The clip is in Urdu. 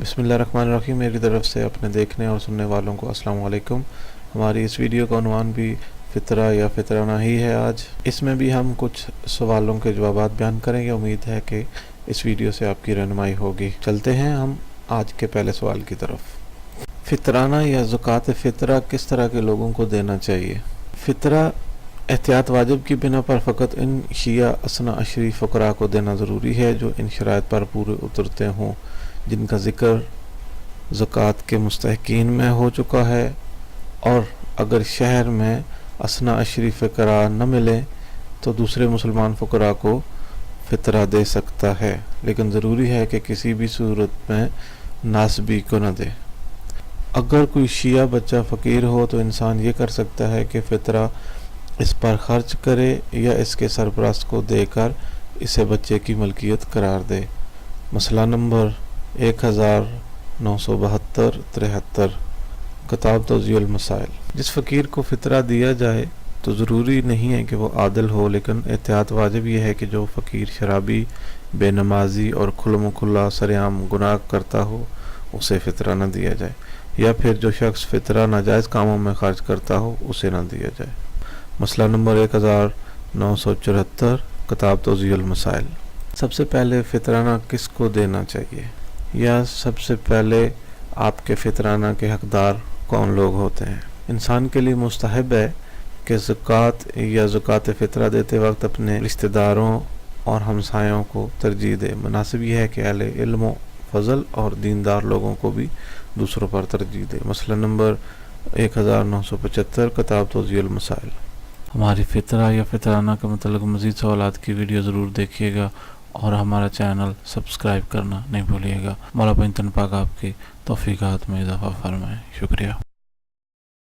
بسم اللہ الرحمن الرحیم۔ میری طرف سے اپنے دیکھنے اور سننے والوں کو السلام علیکم۔ ہماری اس ویڈیو کا عنوان بھی فطرہ یا فطرانہ ہی ہے۔ آج اس میں بھی ہم کچھ سوالوں کے جوابات بیان کریں گے۔ امید ہے کہ اس ویڈیو سے آپ کی رہنمائی ہوگی۔ چلتے ہیں ہم آج کے پہلے سوال کی طرف۔ فطرانہ یا زکوٰۃ فطرہ کس طرح کے لوگوں کو دینا چاہیے؟ فطرہ احتیاط واجب کی بنا پر فقط ان شیعہ اثنا عشری فقراء کو دینا ضروری ہے جو ان شرائط پر پورے اترتے ہوں جن کا ذکر زکوٰۃ کے مستحقین میں ہو چکا ہے، اور اگر شہر میں اثنا عشری فقراء نہ ملیں تو دوسرے مسلمان فقراء کو فطرہ دے سکتا ہے، لیکن ضروری ہے کہ کسی بھی صورت میں ناسبی کو نہ دے۔ اگر کوئی شیعہ بچہ فقیر ہو تو انسان یہ کر سکتا ہے کہ فطرہ اس پر خرچ کرے یا اس کے سرپرست کو دے کر اسے بچے کی ملکیت قرار دے۔ مسئلہ نمبر 1972-73 کتاب توضیح المسائل۔ جس فقیر کو فطرہ دیا جائے تو ضروری نہیں ہے کہ وہ عادل ہو، لیکن احتیاط واجب یہ ہے کہ جو فقیر شرابی، بے نمازی اور کھلم کھلا سرعام گناہ کرتا ہو اسے فطرہ نہ دیا جائے، یا پھر جو شخص فطرہ ناجائز کاموں میں خرچ کرتا ہو اسے نہ دیا جائے۔ مسئلہ نمبر 1974 کتاب توضیح المسائل۔ سب سے پہلے فطرانہ کس کو دینا چاہیے، یا سب سے پہلے آپ کے فطرانہ کے حقدار کون لوگ ہوتے ہیں؟ انسان کے لیے مستحب ہے کہ زکوٰۃ یا زکوٰۃ فطرہ دیتے وقت اپنے رشتہ داروں اور ہمسایوں کو ترجیح دے۔ مناسب یہ ہے کہ اہل علم و فضل اور دیندار لوگوں کو بھی دوسروں پر ترجیح دے۔ مسئلہ نمبر 1975 کتاب توضیح المسائل۔ ہماری فطرہ یا فطرانہ کے متعلق مزید سوالات کی ویڈیو ضرور دیکھیے گا اور ہمارا چینل سبسکرائب کرنا نہیں بھولیے گا۔ مولا پنجتن پاک آپ کی توفیقات میں اضافہ فرمائے۔ شکریہ۔